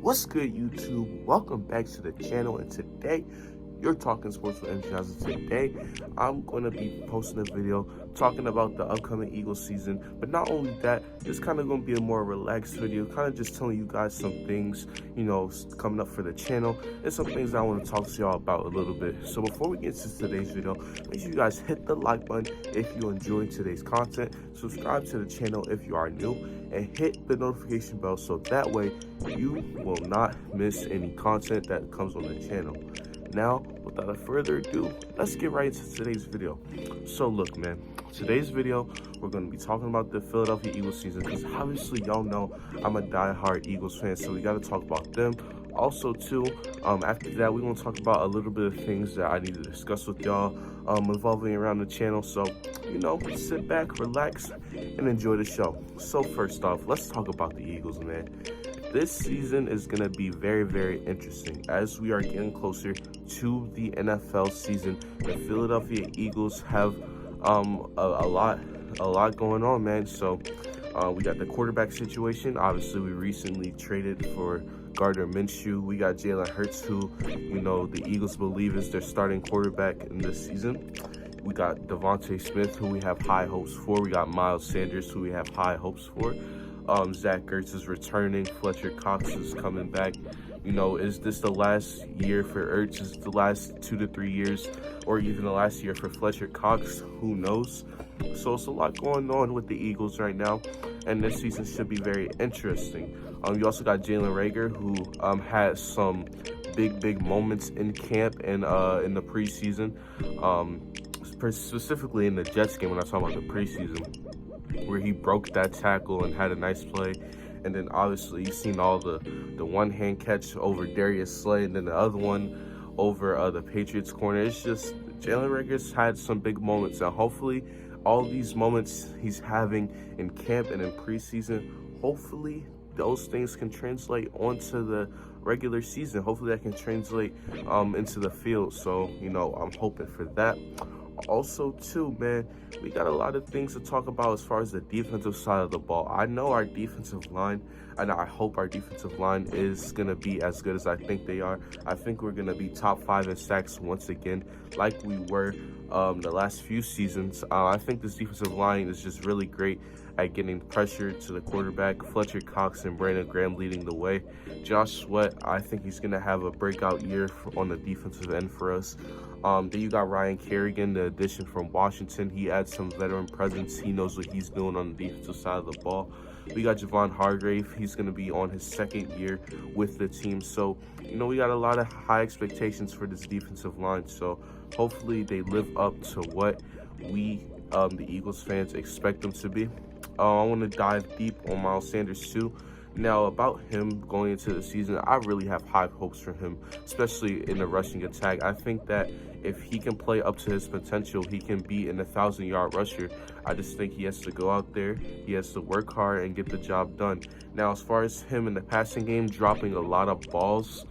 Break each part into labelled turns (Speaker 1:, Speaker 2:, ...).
Speaker 1: What's good, YouTube? Welcome back to the channel, and today you're talking sports with MJ. Today I'm going to be posting a video talking about the upcoming Eagles season, but not only that, it's kind of going to be a more relaxed video, kind of just telling you guys some things, coming up for the channel, and some things I want to talk to y'all about a little bit. So before we get to today's video, make sure you guys hit the like button if you enjoy today's content, subscribe to the channel if you are new, and hit the notification bell so that way you will not miss any content that comes on the channel. Now, without further ado, let's get right into today's video. So look, man, today's video, we're going to be talking about the Philadelphia Eagles season, because obviously y'all know I'm a diehard Eagles fan, so we got to talk about them. Also, too, after that, we're going to talk about a little bit of things that I need to discuss with y'all involving around the channel. So, sit back, relax, and enjoy the show. So first off, let's talk about the Eagles, man. This season is going to be very, very interesting as we are getting closer to the NFL season. The Philadelphia Eagles have a lot going on, man. So we got the quarterback situation. Obviously, we recently traded for Gardner Minshew. We got Jalen Hurts, who, the Eagles believe is their starting quarterback in this season. We got Devontae Smith, who we have high hopes for. We got Miles Sanders, who we have high hopes for. Zach Ertz is returning. Fletcher Cox is coming back. Is this the last year for Ertz? Is it the last 2 to 3 years, or even the last year for Fletcher Cox? Who knows? So it's a lot going on with the Eagles right now, and this season should be very interesting. You also got Jalen Reagor, who had some big moments in camp and in the preseason, specifically in the Jets game when I talk about the preseason, where he broke that tackle and had a nice play. And then obviously you've seen all the one-hand catch over Darius Slay, and then the other one over the Patriots corner. It's just Jalen Reagor's had some big moments, and hopefully all these moments he's having in camp and in preseason, hopefully those things can translate onto the regular season. Hopefully that can translate into the field. So, I'm hoping for that. Also, too, man, we got a lot of things to talk about as far as the defensive side of the ball. I know our defensive line, and I hope our defensive line is going to be as good as I think they are. I think we're going to be top 5 in sacks once again, like we were the last few seasons. I think this defensive line is just really great at getting pressure to the quarterback. Fletcher Cox and Brandon Graham leading the way. Josh Sweat, I think he's going to have a breakout year on the defensive end for us. Then you got Ryan Kerrigan, the addition from Washington. He adds some veteran presence. He knows what he's doing on the defensive side of the ball. We got Javon Hargrave. He's going to be on his second year with the team. So, we got a lot of high expectations for this defensive line. So, hopefully they live up to what we, the Eagles fans, expect them to be. I want to dive deep on Miles Sanders, too. Now, about him going into the season, I really have high hopes for him, especially in the rushing attack. I think that if he can play up to his potential, he can be an 1,000-yard rusher. I just think he has to go out there, he has to work hard and get the job done. Now, as far as him in the passing game, dropping a lot of balls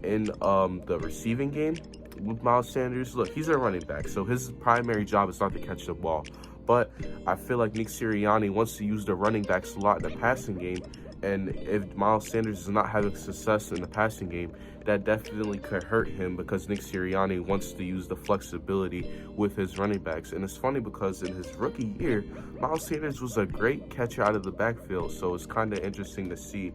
Speaker 1: in the receiving game with Miles Sanders, look, he's a running back, so his primary job is not to catch the ball. But I feel like Nick Sirianni wants to use the running backs a lot in the passing game. And if Miles Sanders is not having success in the passing game, that definitely could hurt him, because Nick Sirianni wants to use the flexibility with his running backs. And it's funny because in his rookie year, Miles Sanders was a great catcher out of the backfield. So it's kind of interesting to see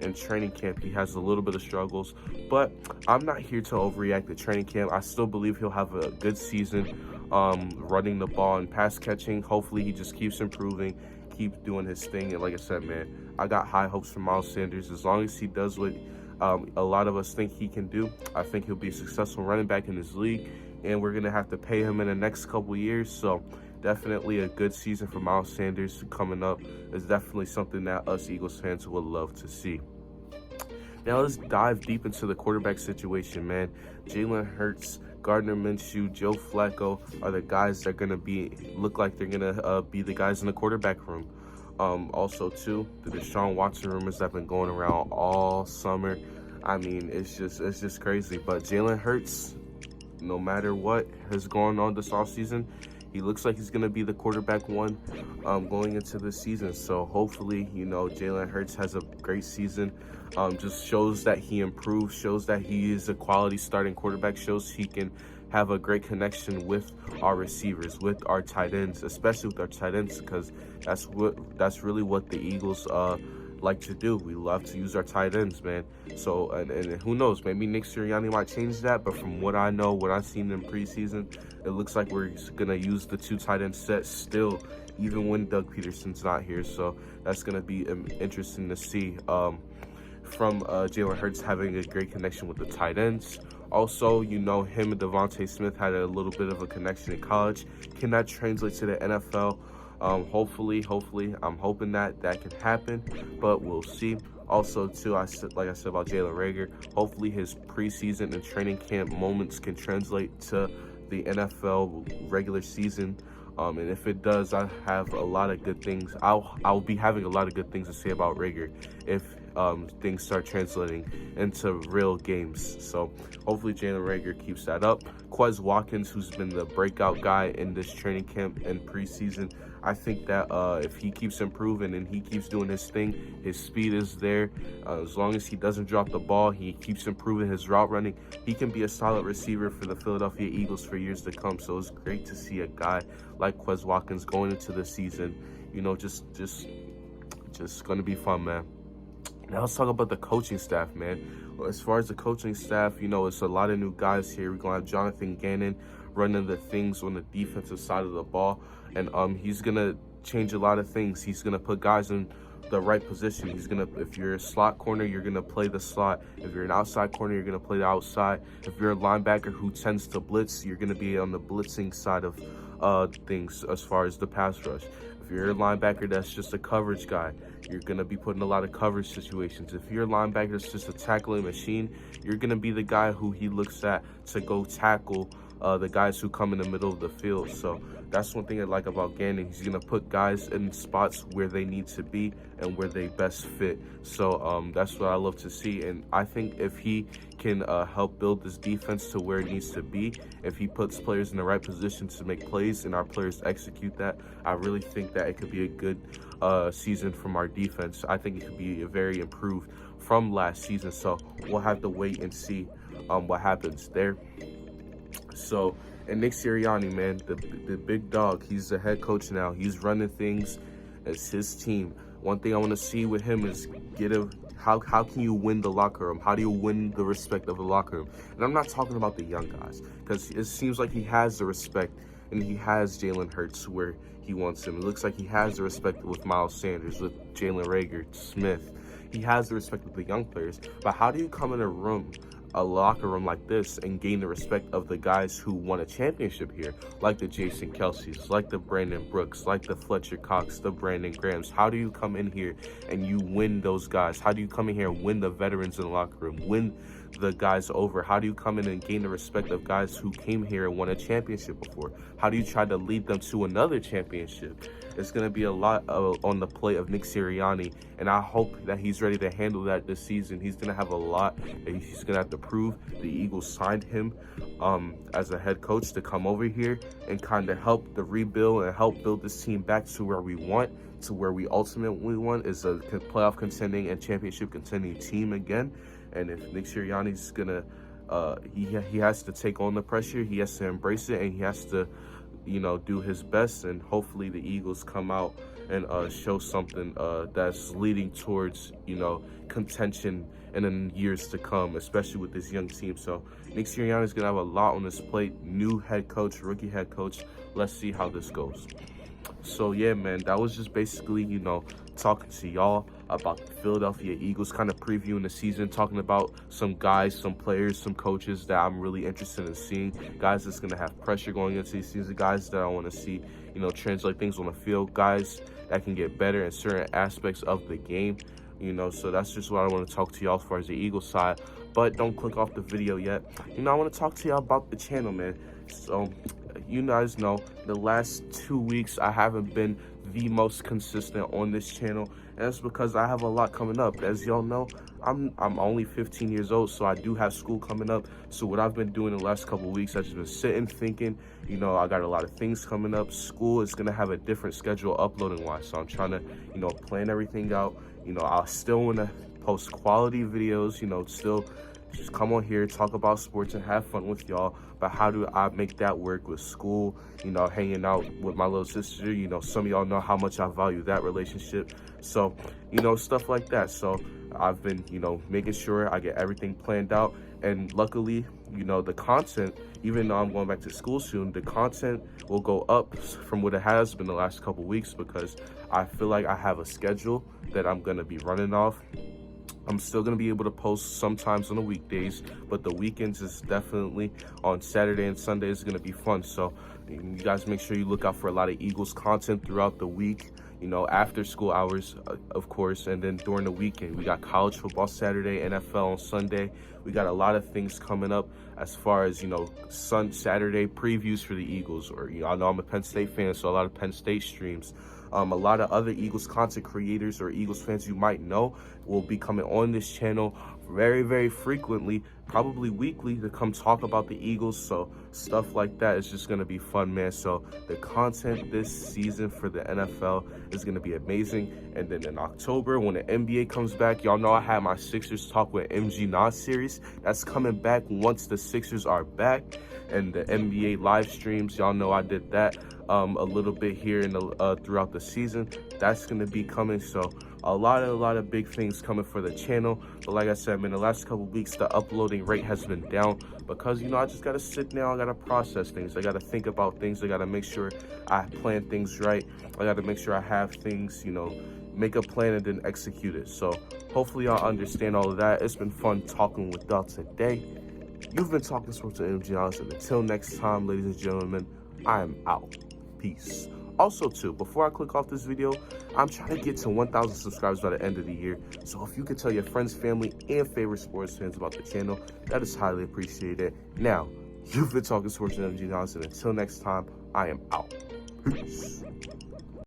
Speaker 1: in training camp he has a little bit of struggles. But I'm not here to overreact to training camp. I still believe he'll have a good season running the ball and pass catching. Hopefully he just keeps improving, keeps doing his thing. And like I said, man, I got high hopes for Miles Sanders. As long as he does what a lot of us think he can do, I think he'll be a successful running back in this league, and we're going to have to pay him in the next couple years. So definitely a good season for Miles Sanders coming up. Is definitely something that us Eagles fans would love to see. Now let's dive deep into the quarterback situation, man. Jalen Hurts, Gardner Minshew, Joe Flacco are the guys that are going to look like they're going to be the guys in the quarterback room. Also, too, the Deshaun Watson rumors that have been going around all summer. I mean, it's just crazy. But Jalen Hurts, no matter what has gone on this offseason, he looks like he's going to be the quarterback one going into the season. So hopefully, you know, Jalen Hurts has a great season. Just shows that he improves, shows that he is a quality starting quarterback, shows he can have a great connection with our receivers, with our tight ends, especially with our tight ends, because that's really what the Eagles like to do. We love to use our tight ends, man. So, and who knows, maybe Nick Sirianni might change that, but from what I know, what I've seen in preseason, it looks like we're gonna use the 2 tight end set still, even when Doug Peterson's not here. So that's gonna be interesting to see from Jalen Hurts having a great connection with the tight ends. Also, you know, him and Devontae Smith had a little bit of a connection in college. Can that translate to the NFL? Hopefully, I'm hoping that can happen, but we'll see. Also, too, like I said about Jalen Reagor, hopefully his preseason and training camp moments can translate to the NFL regular season. And if it does, I have a lot of good things. I'll be having a lot of good things to say about Reagor if things start translating into real games. So hopefully Jalen Reagor keeps that up. Quez Watkins, who's been the breakout guy in this training camp and preseason, I think that if he keeps improving and he keeps doing his thing, his speed is there. As long as he doesn't drop the ball, he keeps improving his route running, he can be a solid receiver for the Philadelphia Eagles for years to come. So it's great to see a guy like Quez Watkins going into the season. You know, just going to be fun, man. Now let's talk about the coaching staff, man. Well, as far as the coaching staff, you know, it's a lot of new guys here. We're going to have Jonathan Gannon running the things on the defensive side of the ball. And he's going to change a lot of things. He's going to put guys in the right position. He's going to, if you're a slot corner, you're going to play the slot. If you're an outside corner, you're going to play the outside. If you're a linebacker who tends to blitz, you're going to be on the blitzing side of things as far as the pass rush. If you're a linebacker that's just a coverage guy, you're going to be put in a lot of coverage situations. If you're a linebacker that's just a tackling machine, you're going to be the guy who he looks at to go tackle the guys who come in the middle of the field. So that's one thing I like about Gannon. He's going to put guys in spots where they need to be and where they best fit. So that's what I love to see. And I think if he can help build this defense to where it needs to be, if he puts players in the right position to make plays and our players execute that, I really think that it could be a good season from our defense. I think it could be a very improved from last season. So we'll have to wait and see what happens there. So, and Nick Sirianni, man, the big dog, he's the head coach now. He's running things as his team. One thing I want to see with him is how can you win the locker room? How do you win the respect of the locker room? And I'm not talking about the young guys, because it seems like he has the respect and he has Jalen Hurts where he wants him. It looks like he has the respect with Miles Sanders, with Jalen Reagor, Smith. He has the respect with the young players. But how do you come in a locker room like this and gain the respect of the guys who won a championship here, like the Jason Kelce's, like the Brandon Brooks, like the Fletcher Cox, the Brandon Grahams? How do you come in here and you win those guys? How do you come in here and win the veterans in the locker room, win the guys over? How do you come in and gain the respect of guys who came here and won a championship before? How do you try to lead them to another championship? It's going to be a lot on the plate of Nick Sirianni, and I hope that he's ready to handle that this season. He's going to have a lot that he's going to have to prove. The Eagles signed him as a head coach to come over here and kind of help the rebuild and help build this team back to where we want, to where we ultimately want, is a playoff contending and championship contending team again. And if Nick Sirianni's going to, he has to take on the pressure, he has to embrace it, and he has to, you know, do his best, and hopefully the Eagles come out and show something that's leading towards, you know, contention in the years to come, especially with this young team. So Nick Sirianni is going to have a lot on his plate. New head coach, rookie head coach. Let's see how this goes. So yeah, man, that was just basically, you know, talking to y'all about the Philadelphia Eagles, kind of previewing the season, talking about some guys, some players, some coaches that I'm really interested in seeing, guys that's going to have pressure going into the season, guys that I want to see, you know, translate things on the field, guys that can get better in certain aspects of the game, you know. So that's just what I want to talk to y'all as far as the Eagles side. But don't click off the video yet. You know, I want to talk to y'all about the channel, man. So you guys know the last 2 weeks I haven't been the most consistent on this channel, and that's because I have a lot coming up. As y'all know, I'm only 15 years old, so I do have school coming up. So what I've been doing the last couple of weeks, I've just been sitting thinking, you know, I got a lot of things coming up. School is gonna have a different schedule uploading wise, so I'm trying to, you know, plan everything out. You know, I still want to post quality videos, you know, still just come on here, talk about sports and have fun with y'all. But how do I make that work with school, you know, hanging out with my little sister? You know, some of y'all know how much I value that relationship. So, you know, stuff like that. So I've been, you know, making sure I get everything planned out. And luckily, you know, the content, even though I'm going back to school soon, the content will go up from what it has been the last couple weeks, because I feel like I have a schedule that I'm going to be running off. I'm still going to be able to post sometimes on the weekdays, but the weekends is definitely on Saturday and Sunday is going to be fun. So you guys make sure you look out for a lot of Eagles content throughout the week, you know, after school hours, of course, and then during the weekend. We got college football Saturday, NFL on Sunday. We got a lot of things coming up as far as, you know, Saturday previews for the Eagles, or, you know, I know I'm a Penn State fan, so a lot of Penn State streams. A lot of other Eagles content creators or Eagles fans you might know will be coming on this channel very, very frequently, probably weekly, to come talk about the Eagles. So stuff like that is just going to be fun, man. So the content this season for the NFL is going to be amazing. And then in October, when the NBA comes back, y'all know I had my Sixers Talk with MG Nas series. That's coming back once the Sixers are back. And the NBA live streams, y'all know I did that a little bit here in the throughout the season. That's gonna be coming. So a lot of big things coming for the channel. But like I said, man, the last couple weeks the uploading rate has been down because, you know, I just gotta sit down, I gotta process things, I gotta think about things, I gotta make sure I plan things right, I gotta make sure I have things, you know, make a plan and then execute it. So hopefully y'all understand all of that. It's been fun talking with y'all today. You've been talking sports with MG Johnson. Until next time, ladies and gentlemen, I am out. Peace. Also, too, before I click off this video, I'm trying to get to 1,000 subscribers by the end of the year. So if you could tell your friends, family, and favorite sports fans about the channel, that is highly appreciated. Now, you've been talking sports with MG Johnson. Until next time, I am out. Peace.